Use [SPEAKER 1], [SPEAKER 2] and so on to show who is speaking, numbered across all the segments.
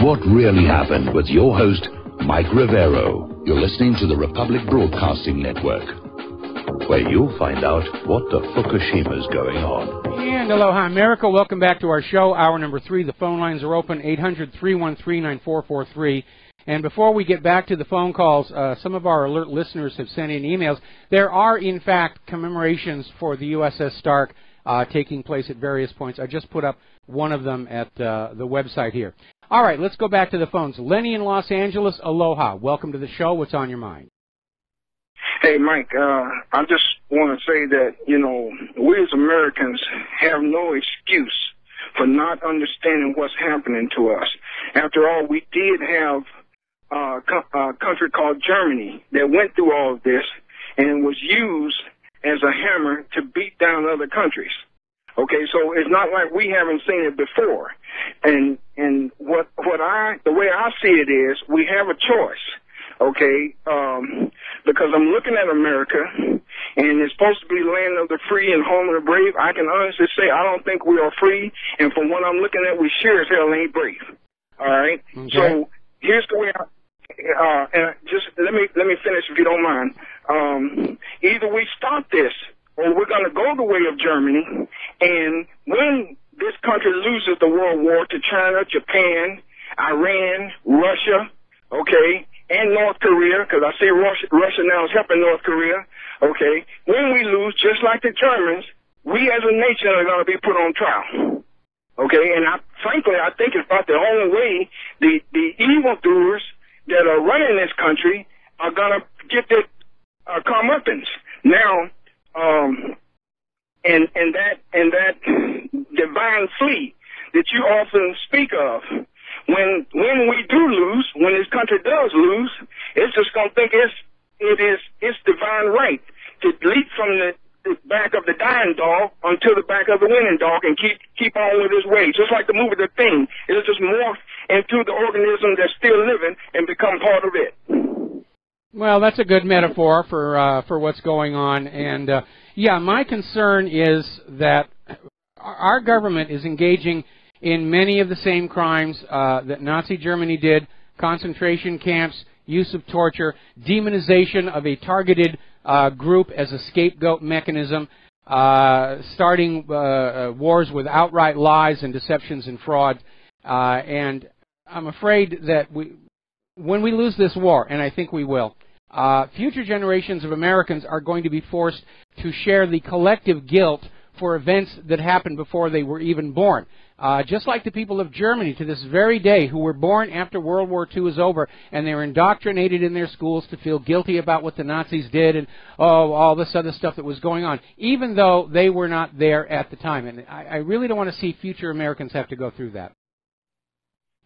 [SPEAKER 1] What really happened with your host, Mike Rivero. You're listening to the Republic Broadcasting Network, where you'll find out what the Fukushima's going on.
[SPEAKER 2] And aloha, America. Welcome back to our show, hour number 3. The phone lines are open, 800-313-9443. And before we get back to the phone calls, some of our alert listeners have sent in emails. There are, in fact, commemorations for the USS Stark taking place at various points. I just put up one of them at the website here. All right, let's go back to the phones. Lenny in Los Angeles, aloha. Welcome to the show. What's on your mind?
[SPEAKER 3] Hey, Mike, I just want to say that, we as Americans have no excuse for not understanding what's happening to us. After all, we did have a country called Germany that went through all of this and was used as a hammer to beat down other countries. Okay, so it's not like we haven't seen it before. And the way I see it is we have a choice. Okay, because I'm looking at America, and it's supposed to be land of the free and home of the brave. I can honestly say I don't think we are free, and from what I'm looking at, we sure as hell ain't brave. All right. Okay. So here's the way. And just let me finish if you don't mind. Either we stop this, or we're going to go the way of Germany, and when this country loses the world war to China, Japan, Iran, Russia, okay, and North Korea, because I see Russia now is helping North Korea, okay, when we lose, just like the Germans, we as a nation are going to be put on trial. Okay, and frankly, I think it's about the only way the evildoers that are running this country are going to get their comeuppance. Now, and that divine fleet that you often speak of, when we do lose, when this country does lose, it's just going to think it's divine right to leap from the back of the dying dog onto the back of the winning dog and keep on with his way. Just like the movie The Thing, it'll just morph into the organism that's still living and become part of it.
[SPEAKER 2] Well, that's a good metaphor for what's going on. And yeah, my concern is that our government is engaging in many of the same crimes that Nazi Germany did: concentration camps, use of torture, demonization of a targeted group as a scapegoat mechanism, starting wars with outright lies and deceptions and fraud. And I'm afraid that when we lose this war, and I think we will, future generations of Americans are going to be forced to share the collective guilt for events that happened before they were even born. Just like the people of Germany to this very day, who were born after World War II is over, and they were indoctrinated in their schools to feel guilty about what the Nazis did and all this other stuff that was going on, even though they were not there at the time. And I really don't want to see future Americans have to go through that.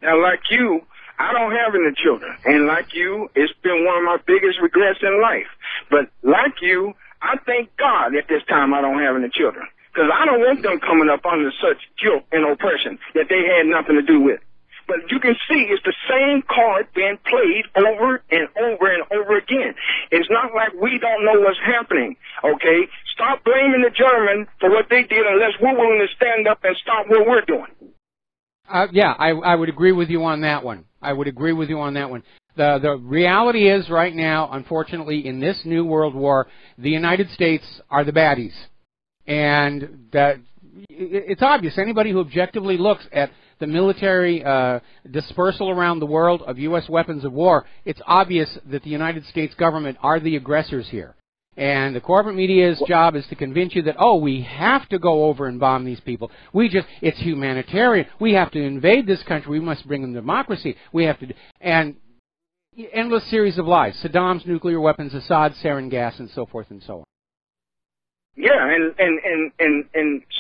[SPEAKER 3] Now, like you, I don't have any children, and like you, it's been one of my biggest regrets in life. But like you, I thank God at this time I don't have any children, because I don't want them coming up under such guilt and oppression that they had nothing to do with. But you can see it's the same card being played over and over and over again. It's not like we don't know what's happening, okay? Stop blaming the German for what they did unless we're willing to stand up and stop what we're doing.
[SPEAKER 2] Yeah, I would agree with you on that one. I would agree with you on that one. The reality is right now, unfortunately, in this new world war, the United States are the baddies. And that it's obvious. Anybody who objectively looks at the military dispersal around the world of U.S. weapons of war, it's obvious that the United States government are the aggressors here. And the corporate media's job is to convince you that, oh, we have to go over and bomb these people. It's humanitarian. We have to invade this country. We must bring them democracy. We have to, and endless series of lies. Saddam's nuclear weapons, Assad's sarin gas, and so forth and so on.
[SPEAKER 3] Yeah, and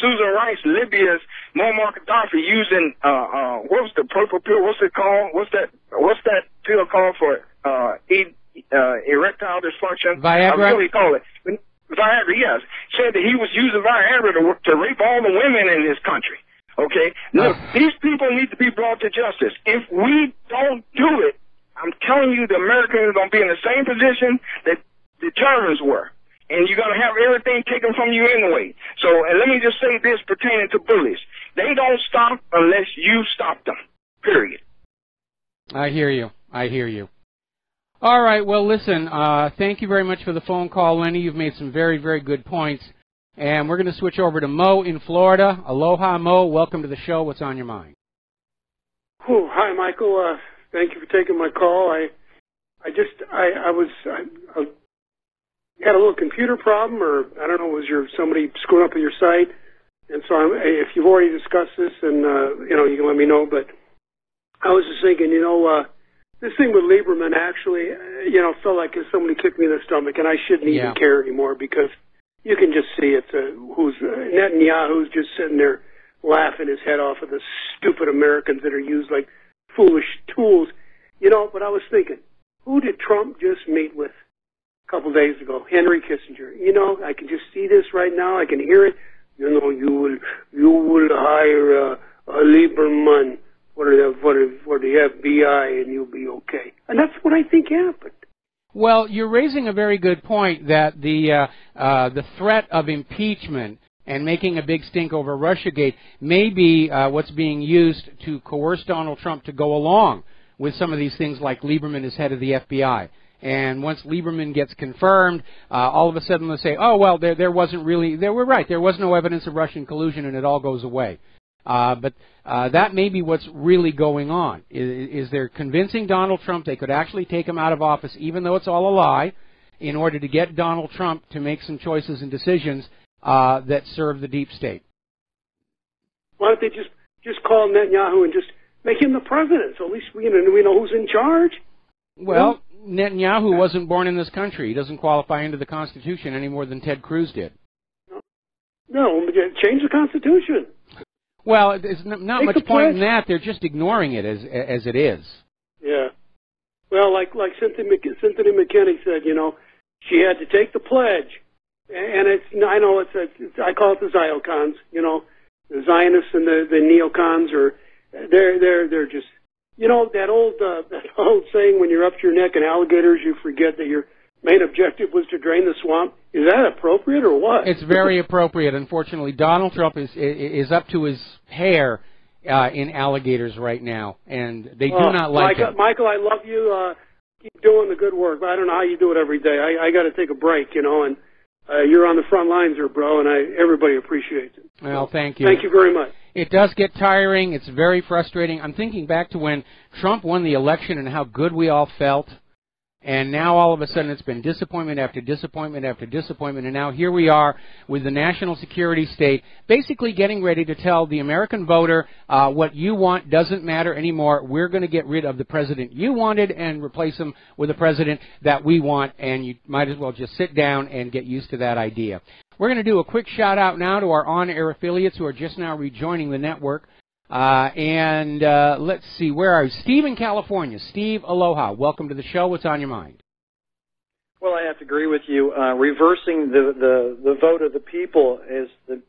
[SPEAKER 3] Susan Rice, Libya's Muammar Gaddafi using what was the purple pill? What's it called? What's that pill called for erectile dysfunction?
[SPEAKER 2] Viagra.
[SPEAKER 3] What do we call it? Viagra. Yes, said that he was using Viagra to rape all the women in this country. Okay, look, these people need to be brought to justice. If we don't do it, I'm telling you, the Americans are going to be in the same position that the Germans were. And you're going to have everything taken from you anyway. So, and let me just say this pertaining to bullies. They don't stop unless you stop them, period.
[SPEAKER 2] I hear you. I hear you. All right. Well, listen, thank you very much for the phone call, Lenny. You've made some very, very good points. And we're going to switch over to Mo in Florida. Aloha, Mo. Welcome to the show. What's on your mind?
[SPEAKER 4] Oh, hi, Michael. Thank you for taking my call. I had a little computer problem, or I don't know, was somebody screwing up with your site? And so if you've already discussed this, then you can let me know. But I was just thinking, this thing with Lieberman actually, felt like somebody kicked me in the stomach, and I shouldn't even care anymore, because you can just see Netanyahu's just sitting there laughing his head off at the stupid Americans that are used like foolish tools. But I was thinking, who did Trump just meet with a couple days ago? Henry Kissinger. I can just see this right now. I can hear it. You will hire a Lieberman for the FBI, and you'll be okay. And that's what I think happened.
[SPEAKER 2] Well, you're raising a very good point that the threat of impeachment and making a big stink over Russiagate may be what's being used to coerce Donald Trump to go along with some of these things, like Lieberman is head of the FBI. And once Lieberman gets confirmed, all of a sudden they'll say, oh, well, there were right, there was no evidence of Russian collusion, and it all goes away. But that may be what's really going on, is they're convincing Donald Trump they could actually take him out of office, even though it's all a lie, in order to get Donald Trump to make some choices and decisions that serve the deep state.
[SPEAKER 4] Why don't they just call Netanyahu and just make him the president, so at least we know who's in charge?
[SPEAKER 2] Well, Netanyahu wasn't born in this country. He doesn't qualify under the Constitution any more than Ted Cruz did.
[SPEAKER 4] No, change the Constitution.
[SPEAKER 2] Well, there's not much point in that. They're just ignoring it as it is. Yeah.
[SPEAKER 4] Well, like Cynthia McKinney said, she had to take the pledge, and I call it the Ziocons. The Zionists and the neocons they're just, that old saying, when you're up to your neck in alligators, you forget that your main objective was to drain the swamp. Is that appropriate or what?
[SPEAKER 2] It's very appropriate. Unfortunately, Donald Trump is up to his hair in alligators right now, and they do not like it.
[SPEAKER 4] Michael, I love you. Keep doing the good work. I don't know how you do it every day. I got to take a break, and you're on the front lines there, bro, and everybody appreciates it.
[SPEAKER 2] Well, thank you.
[SPEAKER 4] Thank you very much.
[SPEAKER 2] It does get tiring. It's very frustrating. I'm thinking back to when Trump won the election and how good we all felt. And now all of a sudden it's been disappointment after disappointment after disappointment. And now here we are with the national security state basically getting ready to tell the American voter, what you want doesn't matter anymore. We're going to get rid of the president you wanted and replace him with a president that we want. And you might as well just sit down and get used to that idea. We're going to do a quick shout out now to our on-air affiliates who are just now rejoining the network. Let's see, where are you? Steve in California. Steve, aloha. Welcome to the show. What's on your mind?
[SPEAKER 5] Well, I have to agree with you. Reversing the vote of the people is the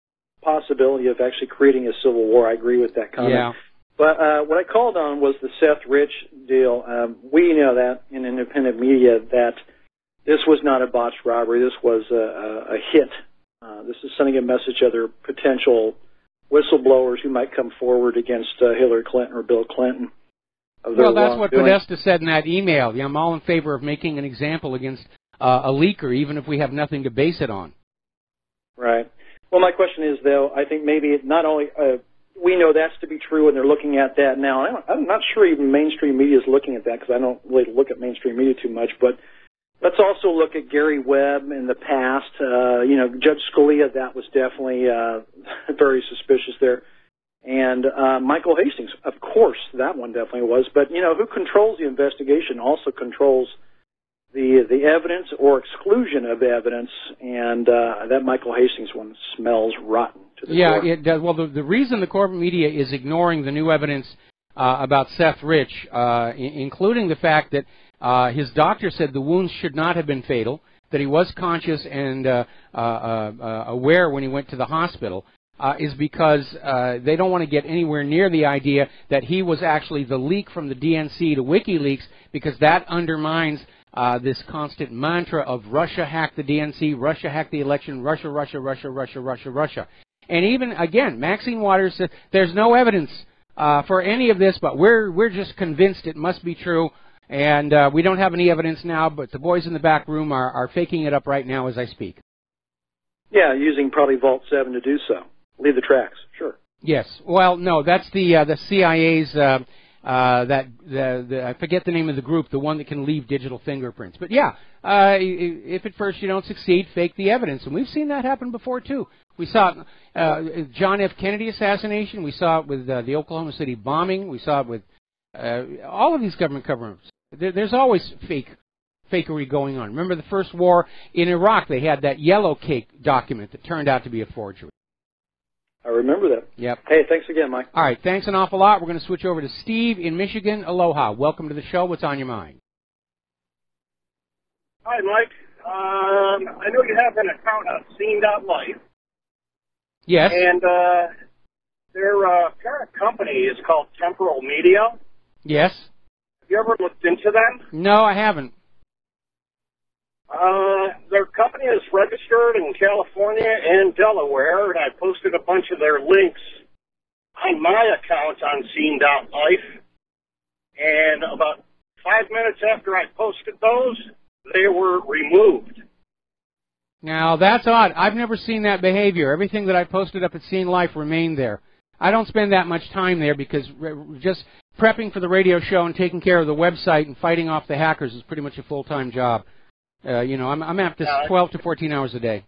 [SPEAKER 5] possibility of actually creating a civil war. I agree with that comment.
[SPEAKER 2] Yeah.
[SPEAKER 5] But what I called on was the Seth Rich deal. We know that in independent media that this was not a botched robbery. This was a hit. This is sending a message to other potential whistleblowers who might come forward against Hillary Clinton or Bill Clinton.
[SPEAKER 2] Well, that's what Podesta said in that email. Yeah, I'm all in favor of making an example against a leaker, even if we have nothing to base it on.
[SPEAKER 5] Right. Well, my question is, though, I think maybe not only we know that's to be true, and they're looking at that now. I'm not sure even mainstream media is looking at that, because I don't really look at mainstream media too much, but let's also look at Gary Webb in the past. Judge Scalia, that was definitely very suspicious there. And Michael Hastings, of course, that one definitely was. But, who controls the investigation also controls the evidence or exclusion of evidence, and that Michael Hastings one smells rotten to the core.
[SPEAKER 2] Yeah, it does. Well, the reason the corporate media is ignoring the new evidence about Seth Rich, including the fact that his doctor said the wounds should not have been fatal, that he was conscious and aware when he went to the hospital, is because they don't want to get anywhere near the idea that he was actually the leak from the DNC to WikiLeaks, because that undermines this constant mantra of Russia hacked the DNC, Russia hacked the election, Russia, Russia, Russia, Russia, Russia, Russia. And even, again, Maxine Waters said there's no evidence for any of this, but we're just convinced it must be true. And we don't have any evidence now, but the boys in the back room are faking it up right now as I speak.
[SPEAKER 5] Yeah, using probably Vault 7 to do so. Leave the tracks, sure.
[SPEAKER 2] Yes. Well, no, that's the CIA's, I forget the name of the group, the one that can leave digital fingerprints. But yeah, if at first you don't succeed, fake the evidence. And we've seen that happen before, too. We saw it John F. Kennedy assassination. We saw it with the Oklahoma City bombing. We saw it with all of these government cover-ups. There's always fakery going on. Remember the first war in Iraq, they had that yellow cake document that turned out to be a forgery.
[SPEAKER 5] I remember that.
[SPEAKER 2] Yep.
[SPEAKER 5] Hey, thanks again, Mike.
[SPEAKER 2] All right, thanks an awful lot. We're going to switch over to Steve in Michigan. Aloha. Welcome to the show. What's on your mind?
[SPEAKER 6] Hi, Mike. I know you have an account on Scene.life.
[SPEAKER 2] Yes.
[SPEAKER 6] And their parent company is called Temporal Media.
[SPEAKER 2] Yes.
[SPEAKER 6] Have you ever looked into them?
[SPEAKER 2] No, I haven't.
[SPEAKER 6] Their company is registered in California and Delaware, and I posted a bunch of their links on my account on Scene.life. And about 5 minutes after I posted those, they were removed.
[SPEAKER 2] Now, that's odd. I've never seen that behavior. Everything that I posted up at Scene Life remained there. I don't spend that much time there because just prepping for the radio show and taking care of the website and fighting off the hackers is pretty much a full-time job. I'm at this 12 to 14 hours a day.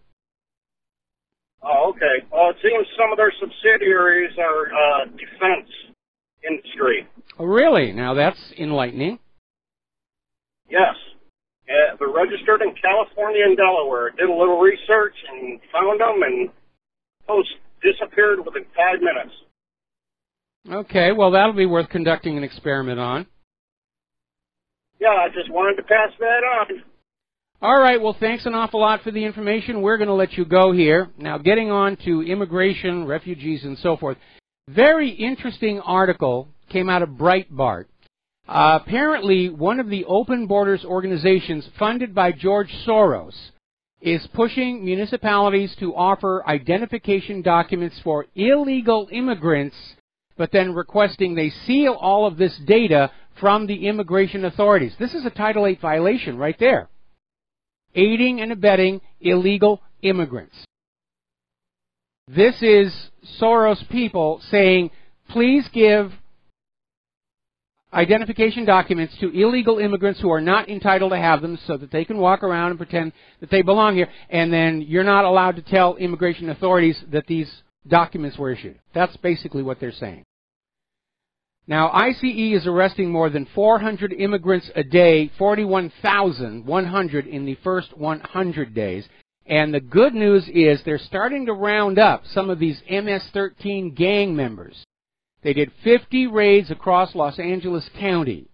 [SPEAKER 6] Oh, okay. Well, it seems some of their subsidiaries are defense industry.
[SPEAKER 2] Oh, really? Now, that's enlightening.
[SPEAKER 6] Yes. They're registered in California and Delaware. Did a little research and found them, and post disappeared within 5 minutes.
[SPEAKER 2] Okay, well, that'll be worth conducting an experiment on.
[SPEAKER 6] Yeah, I just wanted to pass that on.
[SPEAKER 2] All right, well, thanks an awful lot for the information. We're going to let you go here. Now, getting on to immigration, refugees, and so forth. Very interesting article came out of Breitbart. Apparently, one of the open borders organizations funded by George Soros is pushing municipalities to offer identification documents for illegal immigrants, but then requesting they seal all of this data from the immigration authorities. This is a Title VIII violation right there. Aiding and abetting illegal immigrants. This is Soros people saying, please give identification documents to illegal immigrants who are not entitled to have them so that they can walk around and pretend that they belong here, and then you're not allowed to tell immigration authorities that these documents were issued. That's basically what they're saying. Now, ICE is arresting more than 400 immigrants a day, 41,100 in the first 100 days. And the good news is they're starting to round up some of these MS-13 gang members. They did 50 raids across Los Angeles County,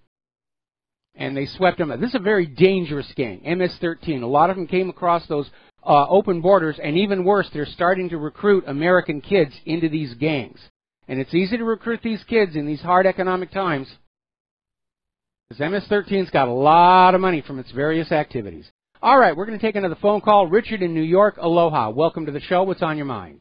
[SPEAKER 2] and they swept them up. This is a very dangerous gang, MS-13. A lot of them came across those open borders, and even worse, they're starting to recruit American kids into these gangs. And it's easy to recruit these kids in these hard economic times because MS-13's got a lot of money from its various activities. All right, we're going to take another phone call. Richard in New York, aloha. Welcome to the show. What's on your mind?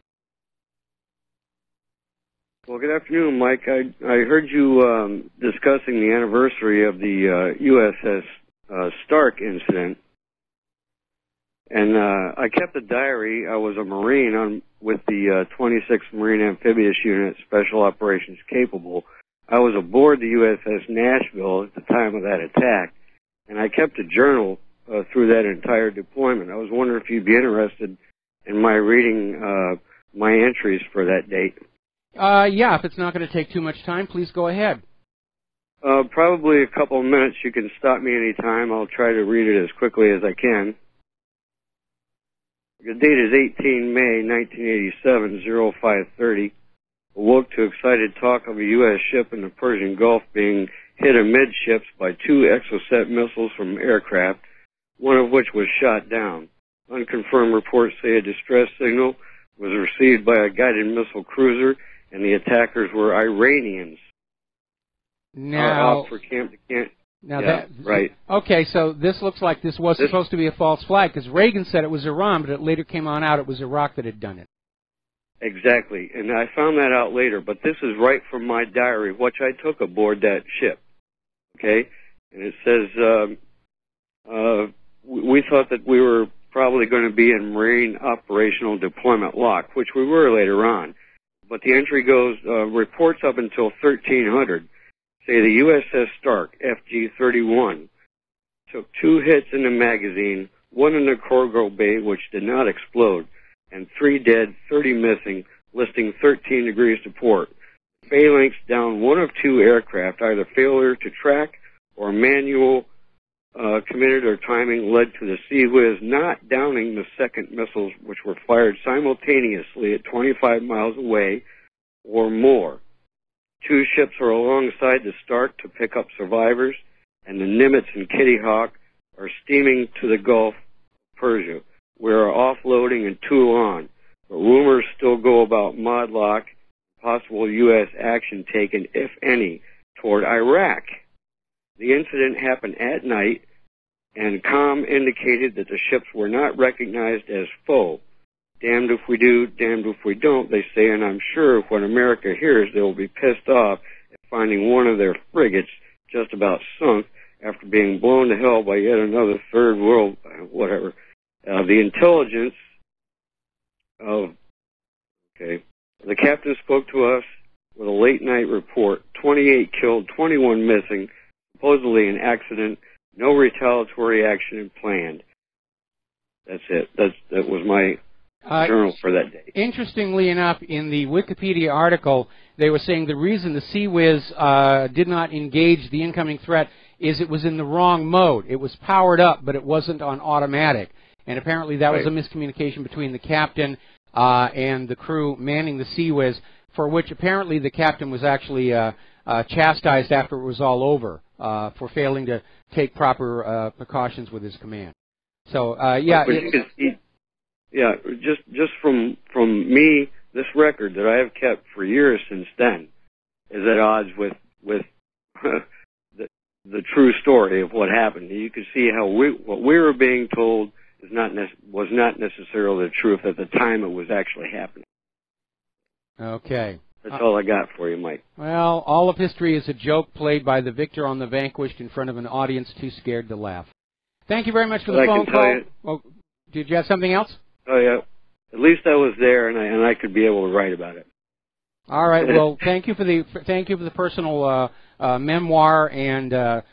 [SPEAKER 7] Well, good afternoon, Mike. I heard you discussing the anniversary of the USS Stark incident. And I kept a diary. I was a Marine with the 26th Marine Amphibious Unit, Special Operations Capable. I was aboard the USS Nashville at the time of that attack, and I kept a journal through that entire deployment. I was wondering if you'd be interested in my reading my entries for that date.
[SPEAKER 2] Yeah, if it's not going to take too much time, please go ahead.
[SPEAKER 7] Probably a couple of minutes. You can stop me any time. I'll try to read it as quickly as I can. The date is 18 May 1987, 0530. Awoke to excited talk of a U.S. ship in the Persian Gulf being hit amidships by 2 Exocet missiles from aircraft, one of which was shot down. Unconfirmed reports say a distress signal was received by a guided missile cruiser, and the attackers were Iranians.
[SPEAKER 2] Now,
[SPEAKER 7] off for camp to camp.
[SPEAKER 2] Now
[SPEAKER 7] yeah,
[SPEAKER 2] that,
[SPEAKER 7] right.
[SPEAKER 2] Okay, so this looks like this was supposed to be a false flag because Reagan said it was Iran, but it later came on out it was Iraq that had done it.
[SPEAKER 7] Exactly, and I found that out later, but this is right from my diary, which I took aboard that ship, okay? And it says, we thought that we were probably going to be in Marine Operational Deployment Lock, which we were later on. But the entry goes, reports up until 1300 say the USS Stark, FG-31, took 2 hits in the magazine, 1 in the cargo bay, which did not explode, and 3 dead, 30 missing, listing 13 degrees to port. Phalanx down 1 of 2 aircraft, either failure to track or manual committed or timing led to the Sea Whiz not downing the second missiles, which were fired simultaneously at 25 miles away or more. 2 ships are alongside the Stark to pick up survivors, and the Nimitz and Kitty Hawk are steaming to the Gulf of Persia. We are offloading in Toulon, but rumors still go about Modlock, possible U.S. action taken, if any, toward Iraq. The incident happened at night, and COM indicated that the ships were not recognized as foe. Damned if we do, damned if we don't, they say, and I'm sure when America hears, they will be pissed off at finding one of their frigates just about sunk after being blown to hell by yet another third world, whatever. The intelligence of, the captain spoke to us with a late-night report, 28 killed, 21 missing, supposedly an accident, no retaliatory action planned. That's it. That was my journal for that day.
[SPEAKER 2] Interestingly enough, in the Wikipedia article, they were saying the reason the Sea Whiz did not engage the incoming threat is it was in the wrong mode. It was powered up, but it wasn't on automatic. And apparently that was a miscommunication between the captain and the crew manning the Sea Whiz, for which apparently the captain was actually chastised after it was all over for failing to take proper precautions with his command. So,
[SPEAKER 7] just from me, this record that I have kept for years since then is at odds with the true story of what happened. You can see how what we were being told was not necessarily the truth at the time it was actually happening.
[SPEAKER 2] Okay.
[SPEAKER 7] That's all I got for you, Mike.
[SPEAKER 2] Well, all of history is a joke played by the victor on the vanquished in front of an audience too scared to laugh. Thank you very much for the phone call. Oh, did you have something else?
[SPEAKER 7] Oh, yeah. At least I was there, and I could be able to write about it.
[SPEAKER 2] All right. Well, thank you for the personal memoir and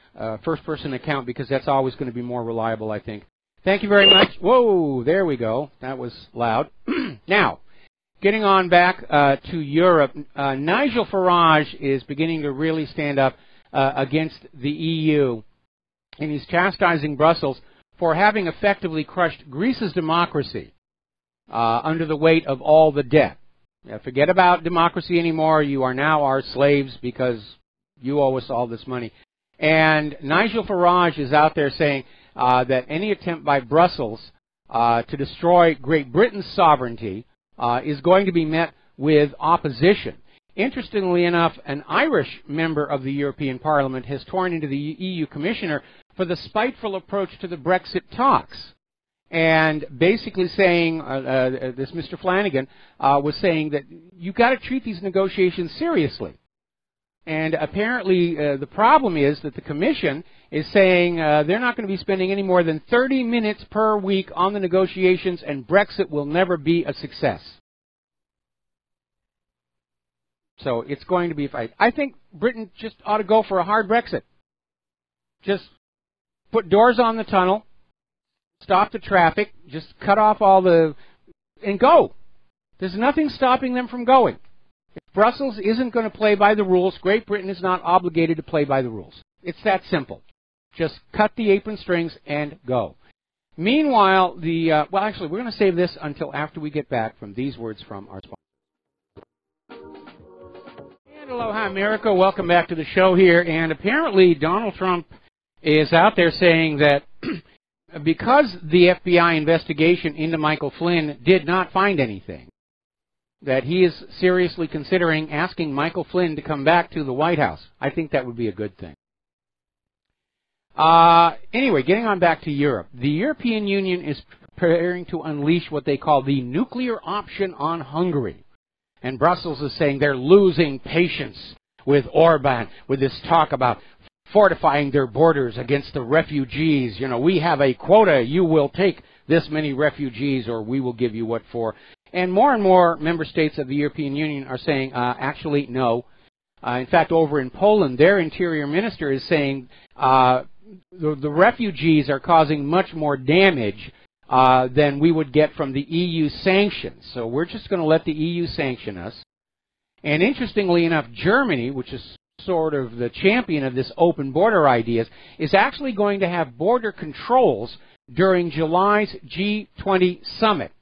[SPEAKER 2] first-person account, because that's always going to be more reliable, I think. Thank you very much. Whoa, there we go. That was loud. Now, getting on back to Europe, Nigel Farage is beginning to really stand up against the EU, and he's chastising Brussels for having effectively crushed Greece's democracy under the weight of all the debt. Forget about democracy anymore. You are now our slaves because you owe us all this money. And Nigel Farage is out there saying that any attempt by Brussels to destroy Great Britain's sovereignty is going to be met with opposition. Interestingly enough, an Irish member of the European Parliament has torn into the EU Commissioner for the spiteful approach to the Brexit talks, and basically saying, this Mr. Flanagan was saying that you've got to treat these negotiations seriously. And apparently the problem is that the Commission is saying they're not going to be spending any more than 30 minutes per week on the negotiations, and Brexit will never be a success. So it's going to be a fight. I think Britain just ought to go for a hard Brexit. Just put doors on the tunnel, stop the traffic, just cut off all the... and go. There's nothing stopping them from going. If Brussels isn't going to play by the rules, Great Britain is not obligated to play by the rules. It's that simple. Just cut the apron strings and go. Meanwhile, well, actually, we're going to save this until after we get back from these words from our sponsor. And aloha, America. Welcome back to the show here. And apparently, Donald Trump is out there saying that because the FBI investigation into Michael Flynn did not find anything, that he is seriously considering asking Michael Flynn to come back to the White House. I think that would be a good thing. Anyway, getting on back to Europe. The European Union is preparing to unleash what they call the nuclear option on Hungary. And Brussels is saying they're losing patience with Orban, with this talk about fortifying their borders against the refugees. You know, we have a quota. You will take this many refugees or we will give you what for. And more member states of the European Union are saying, actually, no. In fact, over in Poland, their interior minister is saying the refugees are causing much more damage than we would get from the EU sanctions. So we're just going to let the EU sanction us. And interestingly enough, Germany, which is sort of the champion of this open border ideas, is actually going to have border controls during July's G20 summit.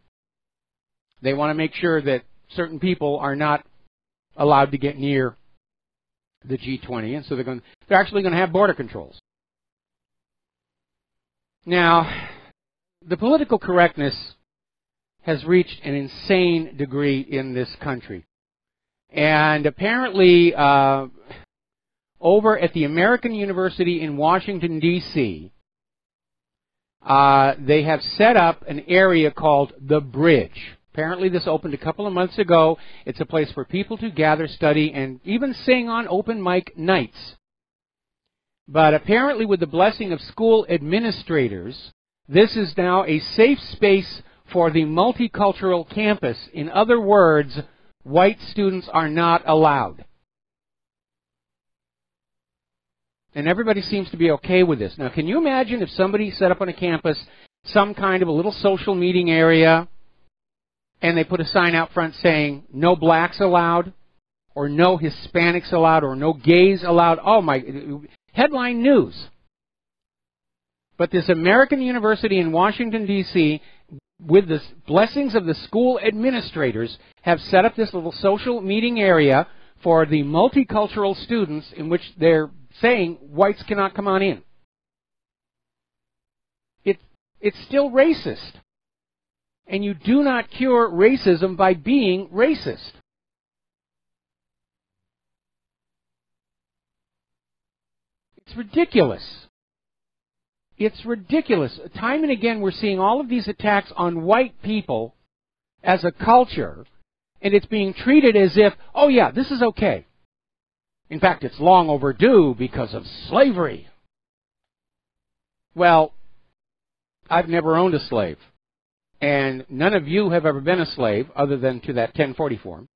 [SPEAKER 2] They want to make sure that certain people are not allowed to get near the G20, and so they're actually going to have border controls. Now, the political correctness has reached an insane degree in this country. And apparently, over at the American University in Washington, D.C., they have set up an area called The Bridge. Apparently this opened a couple of months ago. It's a place for people to gather, study, and even sing on open mic nights. But apparently with the blessing of school administrators, this is now a safe space for the multicultural campus. In other words, white students are not allowed. And everybody seems to be okay with this. Now, can you imagine if somebody set up on a campus some kind of a little social meeting area, and they put a sign out front saying, no blacks allowed, or no Hispanics allowed, or no gays allowed? Oh my, headline news. But this American University in Washington, D.C., with the blessings of the school administrators, have set up this little social meeting area for the multicultural students in which they're saying whites cannot come on in. It's still racist. And you do not cure racism by being racist. It's ridiculous. It's ridiculous. Time and again we're seeing all of these attacks on white people as a culture, and it's being treated as if, oh yeah, this is okay. In fact, it's long overdue because of slavery. Well, I've never owned a slave. And none of you have ever been a slave other than to that 1040 form.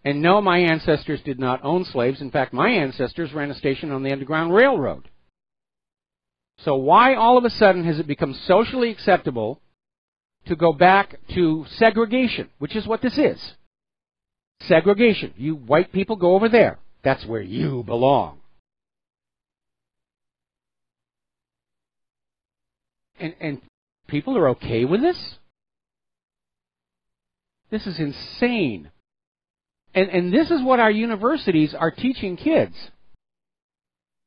[SPEAKER 2] And no, my ancestors did not own slaves. In fact, my ancestors ran a station on the Underground Railroad. So why all of a sudden has it become socially acceptable to go back to segregation, which is what this is? Segregation. You white people go over there. That's where you belong. And people are okay with this? This is insane. And this is what our universities are teaching kids,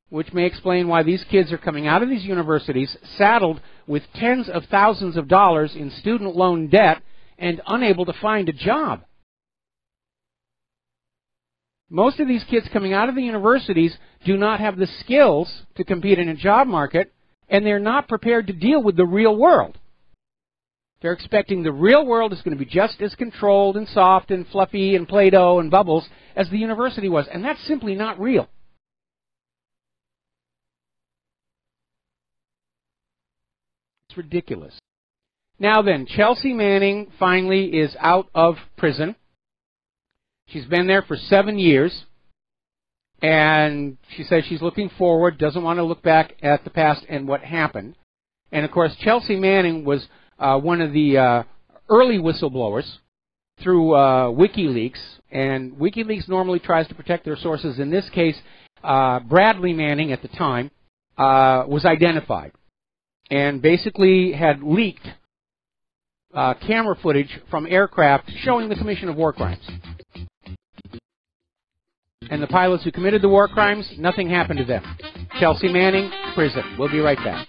[SPEAKER 2] which may explain why these kids are coming out of these universities saddled with tens of thousands of dollars in student loan debt and unable to find a job. Most of these kids coming out of the universities do not have the skills to compete in a job market, and they're not prepared to deal with the real world. They're expecting the real world is going to be just as controlled and soft and fluffy and Play-Doh and bubbles as the university was, and that's simply not real. It's ridiculous. Now then, Chelsea Manning finally is out of prison. She's been there for 7 years. And she says she's looking forward, doesn't want to look back at the past and what happened. And, of course, Chelsea Manning was one of the early whistleblowers through WikiLeaks. And WikiLeaks normally tries to protect their sources. In this case, Bradley Manning at the time was identified and basically had leaked camera footage from aircraft showing the commission of war crimes. And the pilots who committed the war crimes, nothing happened to them. Chelsea Manning, prison. We'll be right back.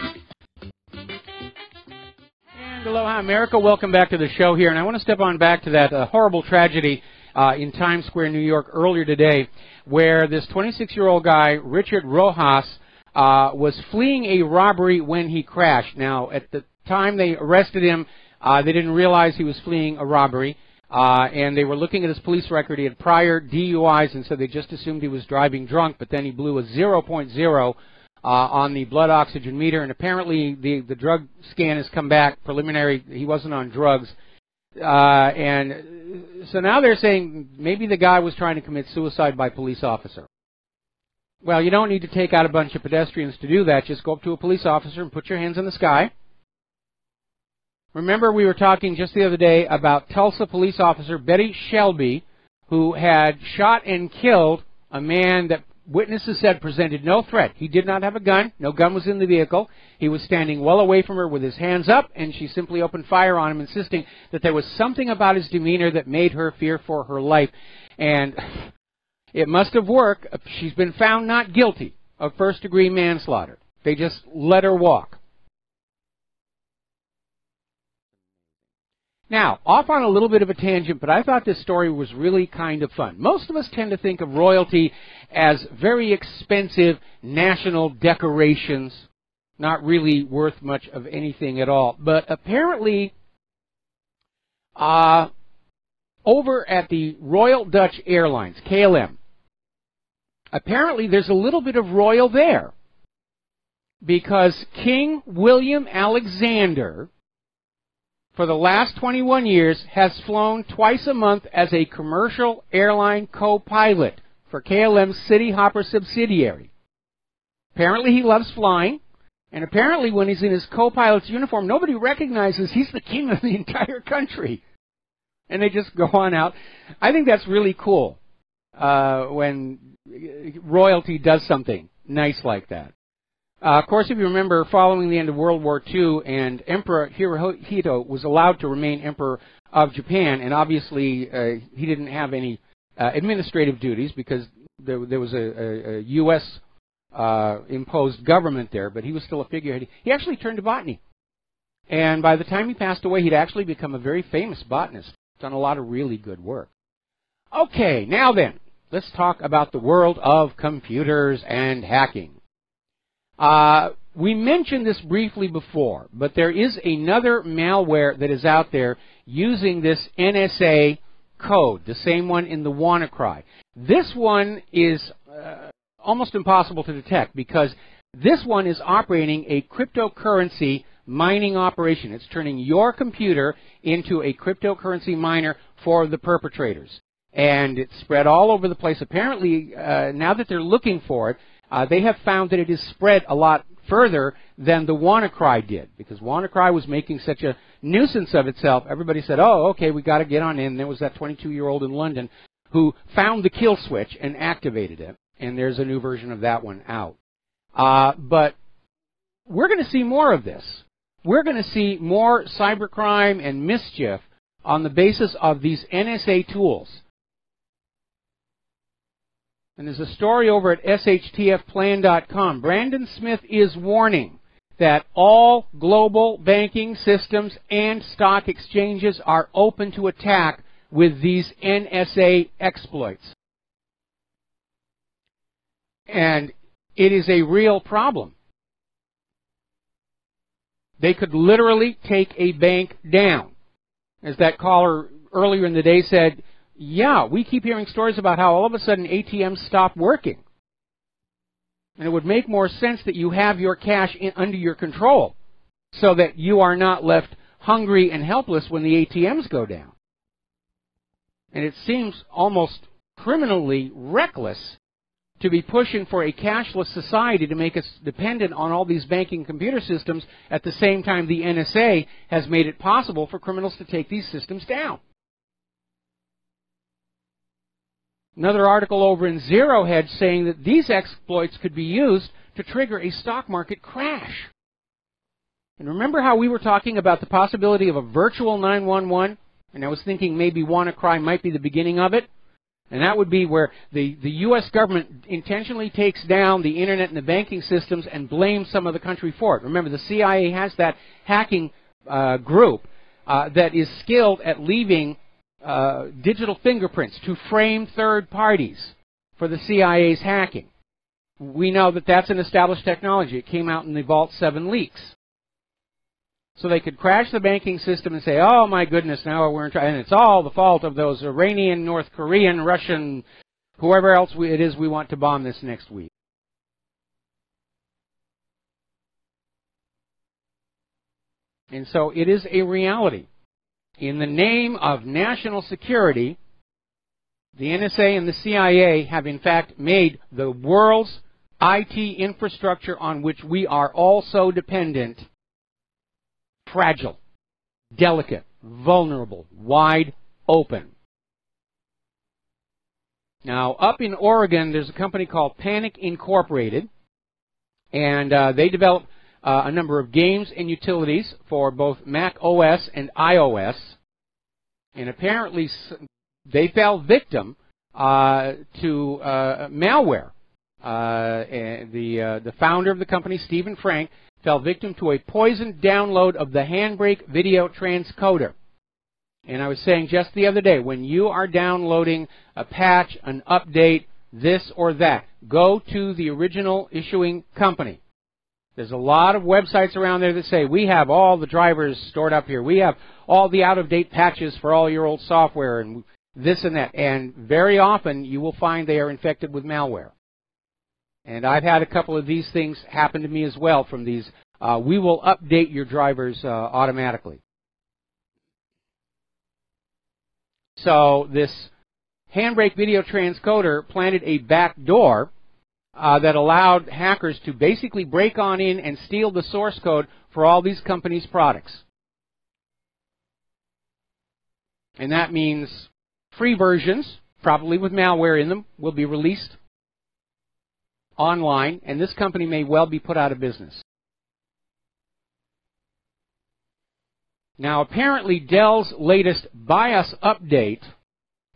[SPEAKER 2] And aloha, America. Welcome back to the show here. And I want to step on back to that horrible tragedy in Times Square, New York, earlier today, where this 26-year-old guy, Richard Rojas, was fleeing a robbery when he crashed. Now, at the time they arrested him, they didn't realize he was fleeing a robbery. And they were looking at his police record. He had prior DUIs, and so they just assumed he was driving drunk, but then he blew a 0.0 on the blood oxygen meter, and apparently the drug scan has come back preliminary. He wasn't on drugs. And so now they're saying maybe the guy was trying to commit suicide by police officer. Well, you don't need to take out a bunch of pedestrians to do that. Just go up to a police officer and put your hands in the sky. Remember, we were talking just the other day about Tulsa police officer Betty Shelby, who had shot and killed a man that witnesses said presented no threat. He did not have a gun. No gun was in the vehicle. He was standing well away from her with his hands up, and she simply opened fire on him, insisting that there was something about his demeanor that made her fear for her life. And it must have worked. She's been found not guilty of first-degree manslaughter. They just let her walk. Now, off on a little bit of a tangent, but I thought this story was really kind of fun. Most of us tend to think of royalty as very expensive national decorations, not really worth much of anything at all. But apparently, over at the Royal Dutch Airlines, KLM, apparently there's a little bit of royal there, because King William Alexander, for the last 21 years, has flown twice a month as a commercial airline co-pilot for KLM's City Hopper subsidiary. Apparently he loves flying, and apparently when he's in his co-pilot's uniform, nobody recognizes he's the king of the entire country. And they just go on out. I think that's really cool when royalty does something nice like that. Of course, if you remember, following the end of World War II, and Emperor Hirohito was allowed to remain Emperor of Japan, and obviously he didn't have any administrative duties because there was a U.S. Imposed government there, but he was still a figurehead. He actually turned to botany. And by the time he passed away, he'd actually become a very famous botanist, done a lot of really good work. Okay, now then, let's talk about the world of computers and hacking. We mentioned this briefly before, but there is another malware that is out there using this NSA code, the same one in the WannaCry. This one is almost impossible to detect because this one is operating a cryptocurrency mining operation. It's turning your computer into a cryptocurrency miner for the perpetrators. And it's spread all over the place. Apparently, now that they're looking for it, they have found that it is spread a lot further than the WannaCry did, because WannaCry was making such a nuisance of itself. Everybody said, oh, okay, we got to get on in. There was that 22-year-old in London who found the kill switch and activated it, and there's a new version of that one out. But we're going to see more of this. We're going to see more cybercrime and mischief on the basis of these NSA tools. And there's a story over at shtfplan.com. Brandon Smith is warning that all global banking systems and stock exchanges are open to attack with these NSA exploits. And it is a real problem. They could literally take a bank down. As that caller earlier in the day said, yeah, we keep hearing stories about how all of a sudden ATMs stop working. And it would make more sense that you have your cash under your control so that you are not left hungry and helpless when the ATMs go down. And it seems almost criminally reckless to be pushing for a cashless society to make us dependent on all these banking computer systems at the same time the NSA has made it possible for criminals to take these systems down. Another article over in Zero Hedge saying that these exploits could be used to trigger a stock market crash. And remember how we were talking about the possibility of a virtual 911? And I was thinking maybe WannaCry might be the beginning of it. And that would be where the U.S. government intentionally takes down the internet and the banking systems and blames some of the country for it. Remember, the CIA has that hacking group that is skilled at leaving digital fingerprints to frame third parties for the CIA's hacking. We know that that's an established technology. It came out in the Vault 7 leaks. So they could crash the banking system and say, oh my goodness, now we're in trouble, and it's all the fault of those Iranian, North Korean, Russian, whoever else it is we want to bomb this next week. And so it is a reality. In the name of national security, the NSA and the CIA have in fact made the world's IT infrastructure on which we are all so dependent fragile, delicate, vulnerable, wide open. Now, up in Oregon, there's a company called Panic Incorporated, and they develop a number of games and utilities for both Mac OS and iOS, and apparently they fell victim to malware. The founder of the company, Stephen Frank, fell victim to a poisoned download of the Handbrake video transcoder. And I was saying just the other day, when you are downloading a patch, an update, this or that, go to the original issuing company. There's a lot of websites around there that say, we have all the drivers stored up here. We have all the out-of-date patches for all your old software and this and that. And very often you will find they are infected with malware. And I've had a couple of these things happen to me as well from these. We will update your drivers automatically. So this Handbrake video transcoder planted a back door that allowed hackers to basically break on in and steal the source code for all these companies' products. And that means free versions, probably with malware in them, will be released online, and this company may well be put out of business. Now, apparently Dell's latest BIOS update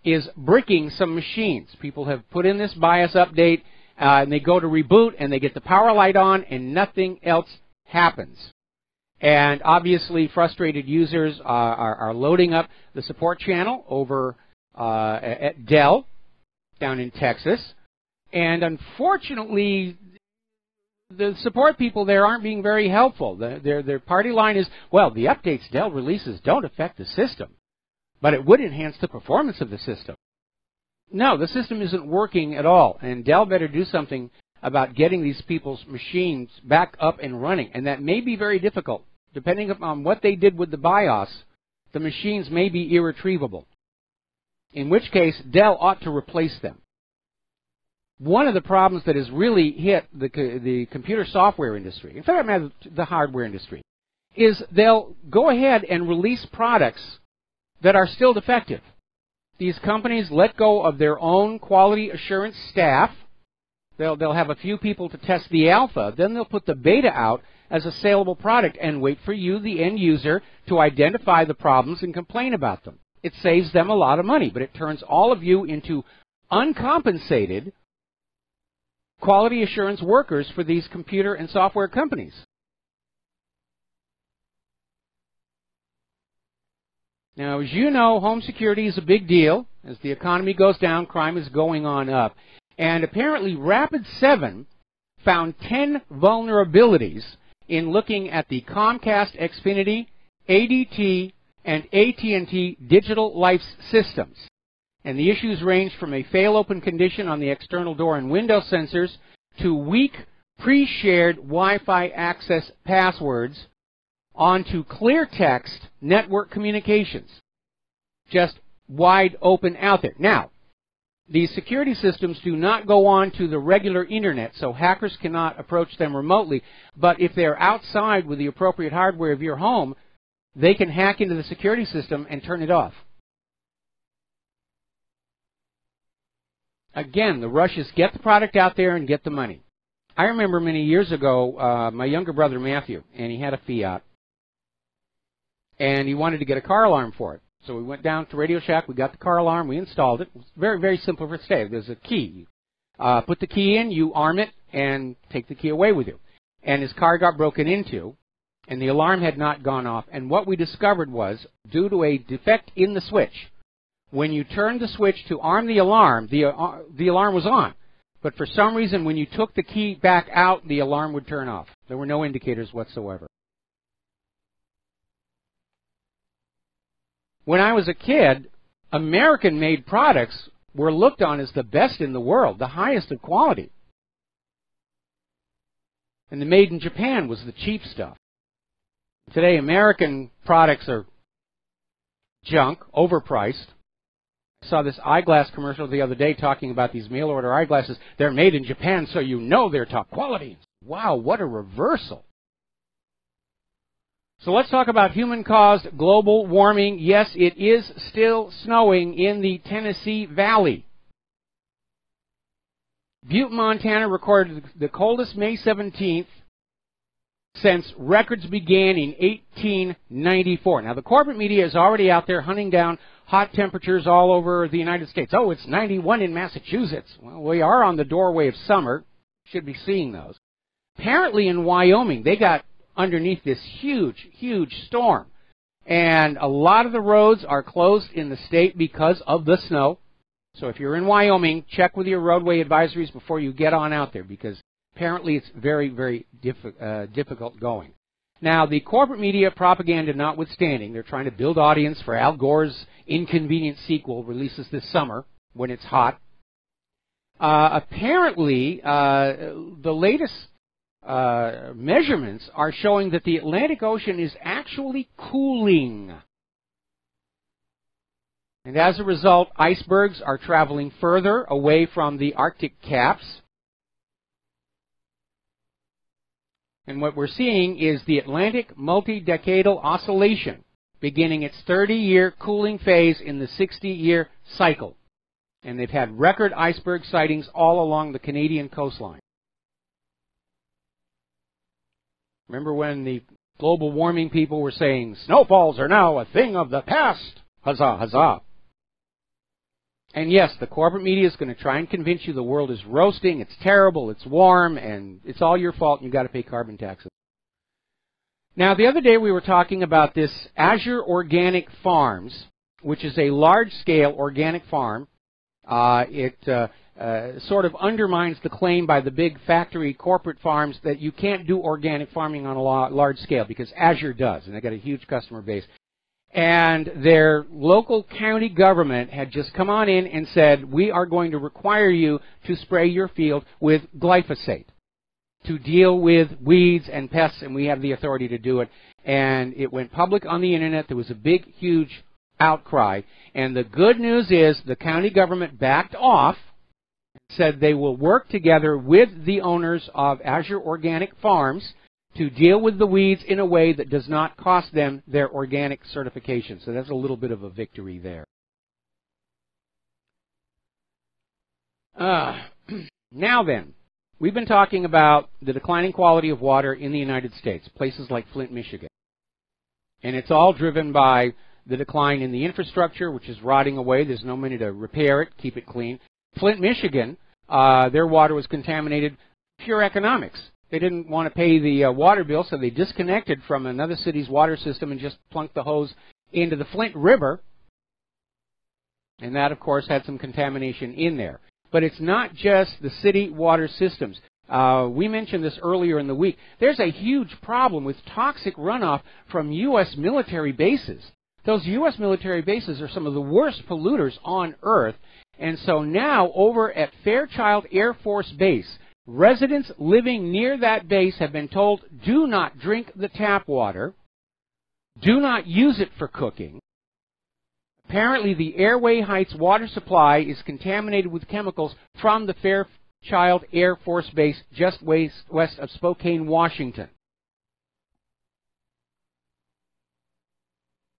[SPEAKER 2] is bricking some machines. People have put in this BIOS update, and they go to reboot, and they get the power light on, and nothing else happens. And obviously, frustrated users are loading up the support channel over at Dell down in Texas. And unfortunately, the support people there aren't being very helpful. Their party line is, well, the updates Dell releases don't affect the system, but it would enhance the performance of the system. No, the system isn't working at all, and Dell better do something about getting these people's machines back up and running, and that may be very difficult. Depending upon what they did with the BIOS, the machines may be irretrievable, in which case Dell ought to replace them. One of the problems that has really hit the computer software industry, in fact, the hardware industry, is they'll go ahead and release products that are still defective. These companies let go of their own quality assurance staff. They'll have a few people to test the alpha. Then they'll put the beta out as a saleable product and wait for you, the end user, to identify the problems and complain about them. It saves them a lot of money, but it turns all of you into uncompensated quality assurance workers for these computer and software companies. Now, as you know, home security is a big deal. As the economy goes down, crime is going on up. And apparently Rapid7 found 10 vulnerabilities in looking at the Comcast Xfinity, ADT, and AT&T digital life systems. And the issues range from a fail-open condition on the external door and window sensors to weak pre-shared Wi-Fi access passwords onto clear text network communications. Just wide open out there. Now, these security systems do not go on to the regular internet, so hackers cannot approach them remotely. But if they're outside with the appropriate hardware of your home, they can hack into the security system and turn it off. Again, the rush is get the product out there and get the money. I remember many years ago, my younger brother Matthew, and he had a Fiat, and he wanted to get a car alarm for it. So we went down to Radio Shack, we got the car alarm, we installed it. It was very, very simple for today. There's a key. Put the key in, you arm it, and take the key away with you. And his car got broken into, and the alarm had not gone off. And what we discovered was, due to a defect in the switch, when you turned the switch to arm the alarm was on. But for some reason, when you took the key back out, the alarm would turn off. There were no indicators whatsoever. When I was a kid, American-made products were looked on as the best in the world, the highest of quality. And the made in Japan was the cheap stuff. Today, American products are junk, overpriced. I saw this eyeglass commercial the other day talking about these mail-order eyeglasses. They're made in Japan, so you know they're top quality. Wow, what a reversal. So let's talk about human-caused global warming. Yes, it is still snowing in the Tennessee Valley. Butte, Montana recorded the coldest May 17th since records began in 1894. Now, the corporate media is already out there hunting down hot temperatures all over the United States. Oh, it's 91 in Massachusetts. Well, we are on the doorway of summer. Should be seeing those. Apparently in Wyoming, they got underneath this huge, huge storm. And a lot of the roads are closed in the state because of the snow. So if you're in Wyoming, check with your roadway advisories before you get on out there, because apparently it's very, very difficult going. Now, the corporate media propaganda notwithstanding, they're trying to build audience for Al Gore's inconvenient sequel, releases this summer when it's hot. Apparently, the latest measurements are showing that the Atlantic Ocean is actually cooling. And as a result, icebergs are traveling further away from the Arctic caps. And what we're seeing is the Atlantic multi-decadal oscillation beginning its 30-year cooling phase in the 60-year cycle. And they've had record iceberg sightings all along the Canadian coastline. Remember when the global warming people were saying, snowfalls are now a thing of the past? Huzzah, huzzah. And yes, the corporate media is going to try and convince you the world is roasting, it's terrible, it's warm, and it's all your fault, and you've got to pay carbon taxes. Now, the other day we were talking about this Azure Organic Farms, which is a large-scale organic farm. It sort of undermines the claim by the big factory corporate farms that you can't do organic farming on a large scale, because Azure does, and they got a huge customer base. And their local county government had just come on in and said, we are going to require you to spray your field with glyphosate to deal with weeds and pests, and we have the authority to do it. And it went public on the internet. There was a big, huge outcry. And the good news is the county government backed off, said they will work together with the owners of Azure Organic Farms to deal with the weeds in a way that does not cost them their organic certification. So that's a little bit of a victory there. Now then, we've been talking about the declining quality of water in the United States, places like Flint, Michigan. And it's all driven by the decline in the infrastructure, which is rotting away. There's no money to repair it, keep it clean. Flint, Michigan, their water was contaminated. Pure economics. They didn't want to pay the water bill, so they disconnected from another city's water system and just plunked the hose into the Flint River. And that, of course, had some contamination in there. But it's not just the city water systems. We mentioned this earlier in the week. There's a huge problem with toxic runoff from U.S. military bases. Those U.S. military bases are some of the worst polluters on Earth. And so now, over at Fairchild Air Force Base, residents living near that base have been told, do not drink the tap water. Do not use it for cooking. Apparently, the Airway Heights water supply is contaminated with chemicals from the Fairchild Air Force Base just west of Spokane, Washington.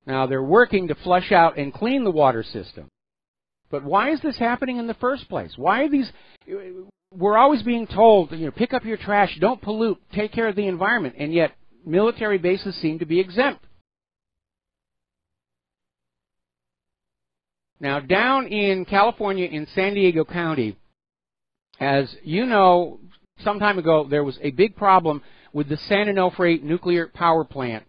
[SPEAKER 2] Now, they're working to flush out and clean the water system. But why is this happening in the first place? Why are these... We're always being told, pick up your trash, don't pollute, take care of the environment, and yet military bases seem to be exempt. Now, down in California, in San Diego County, as you know, some time ago, there was a big problem with the San Onofre nuclear power plant.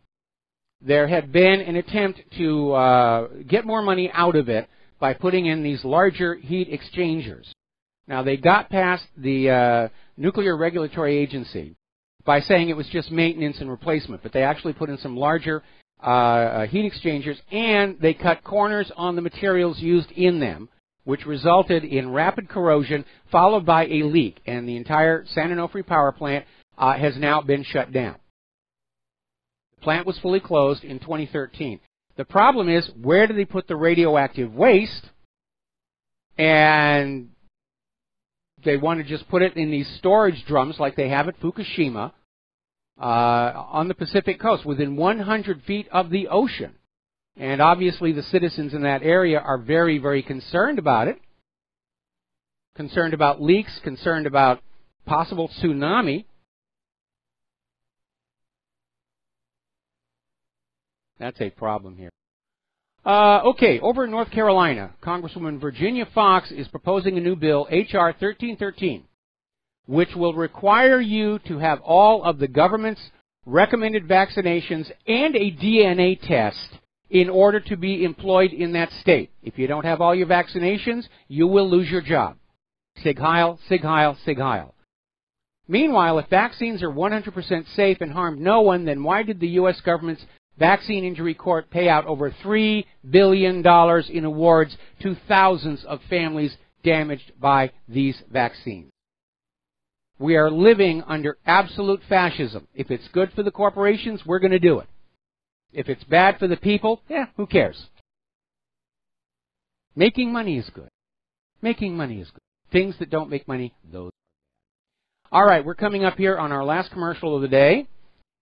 [SPEAKER 2] There had been an attempt to get more money out of it by putting in these larger heat exchangers. Now, they got past the Nuclear Regulatory Agency by saying it was just maintenance and replacement, but they actually put in some larger heat exchangers, and they cut corners on the materials used in them, which resulted in rapid corrosion followed by a leak. And the entire San Onofre power plant has now been shut down. The plant was fully closed in 2013. The problem is, where do they put the radioactive waste? And they want to just put it in these storage drums like they have at Fukushima on the Pacific coast within 100 feet of the ocean. And obviously the citizens in that area are very, very concerned about it. Concerned about leaks, concerned about possible tsunami. That's a problem here. Okay, over in North Carolina, Congresswoman Virginia Foxx is proposing a new bill, H.R. 1313, which will require you to have all of the government's recommended vaccinations and a DNA test in order to be employed in that state. If you don't have all your vaccinations, you will lose your job. Sig Heil, Sig Heil, Sig Heil. Meanwhile, if vaccines are 100% safe and harm no one, then why did the U.S. government's Vaccine Injury Court pay out over $3 billion in awards to thousands of families damaged by these vaccines? We are living under absolute fascism. If it's good for the corporations, we're going to do it. If it's bad for the people, who cares? Making money is good. Making money is good. Things that don't make money, those. All right, we're coming up here on our last commercial of the day.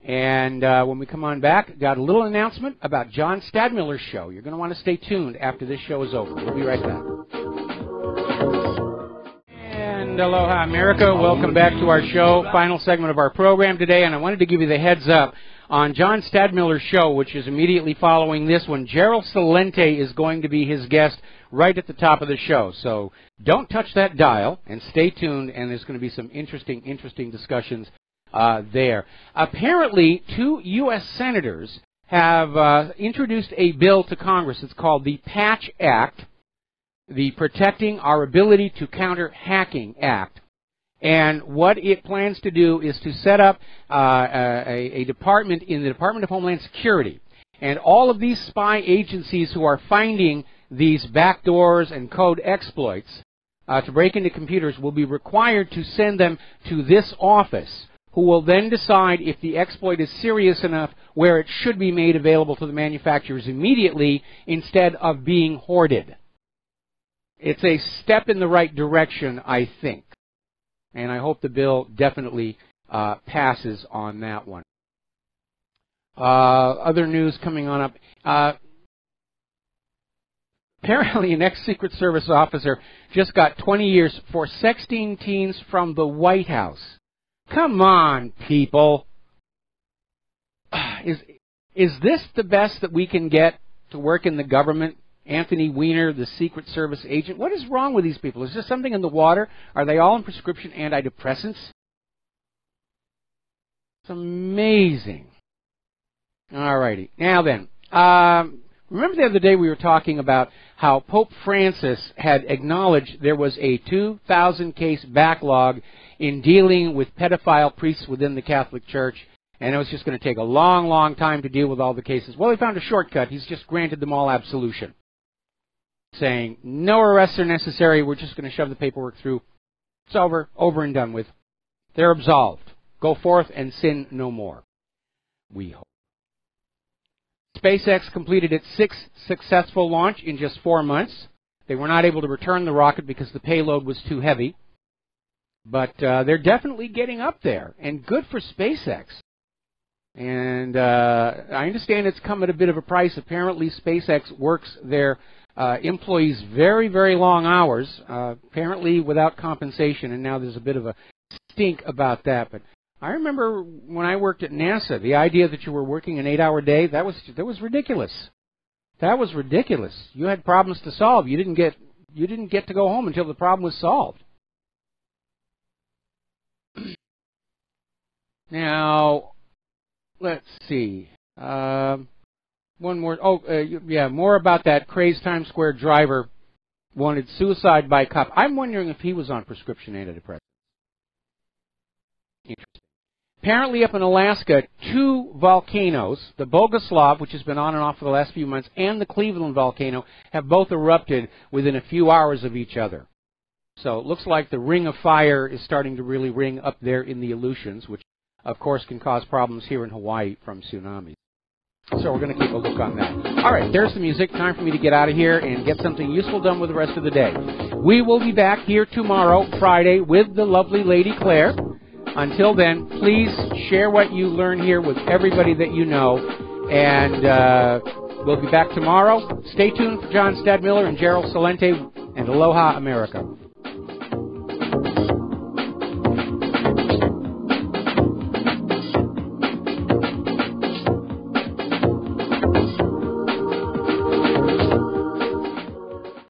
[SPEAKER 2] And when we come on back, got a little announcement about John Stadmiller's show. You're going to want to stay tuned after this show is over. We'll be right back. And aloha, America. Welcome back to our show, final segment of our program today. And I wanted to give you the heads up on John Stadmiller's show, which is immediately following this one. Gerald Celente is going to be his guest right at the top of the show. So don't touch that dial and stay tuned, and there's going to be some interesting discussions there. Apparently, 2 U.S. senators have introduced a bill to Congress. It's called the Patch Act, the Protecting Our Ability to Counter Hacking Act. And what it plans to do is to set up a department in the Department of Homeland Security. And all of these spy agencies who are finding these backdoors and code exploits to break into computers will be required to send them to this office, who will then decide if the exploit is serious enough where it should be made available to the manufacturers immediately instead of being hoarded. It's a step in the right direction, I think. And I hope the bill definitely passes on that one. Other news coming on up. Apparently an ex-Secret Service officer just got 20 years for sexting teens from the White House. Come on, people. Is this the best that we can get to work in the government? Anthony Weiner, the Secret Service agent. What is wrong with these people? Is there something in the water? Are they all on prescription antidepressants? It's amazing. All righty. Now then, remember the other day we were talking about how Pope Francis had acknowledged there was a 2,000 case backlog in dealing with pedophile priests within the Catholic Church, and it was just going to take a long time to deal with all the cases. Well, he found a shortcut. He's just granted them all absolution, saying no arrests are necessary. We're just going to shove the paperwork through. It's over and done with. They're absolved. Go forth and sin no more, we hope. SpaceX completed its 6th successful launch in just 4 months. They were not able to return the rocket because the payload was too heavy. But they're definitely getting up there, and good for SpaceX. And I understand it's come at a bit of a price. Apparently, SpaceX works their employees very long hours, apparently without compensation, and now there's a bit of a stink about that. But I remember when I worked at NASA, the idea that you were working an 8-hour day, that was ridiculous. That was ridiculous. You had problems to solve. You didn't get to go home until the problem was solved. Now, let's see. One more. More about that crazed Times Square driver wanted suicide by cop. I'm wondering if he was on prescription antidepressants. Interesting. apparently up in Alaska, 2 volcanoes, the Bogoslav, which has been on and off for the last few months, and the Cleveland volcano, have both erupted within a few hours of each other. So it looks like the ring of fire is starting to really ring up there in the Aleutians, which, of course, can cause problems here in Hawaii from tsunamis. So we're going to keep a look on that. All right, there's the music. Time for me to get out of here and get something useful done with the rest of the day. We will be back here tomorrow, Friday, with the lovely Lady Claire. Until then, please share what you learn here with everybody that you know. And we'll be back tomorrow. Stay tuned for John Stadmiller and Gerald Salente. And Aloha, America.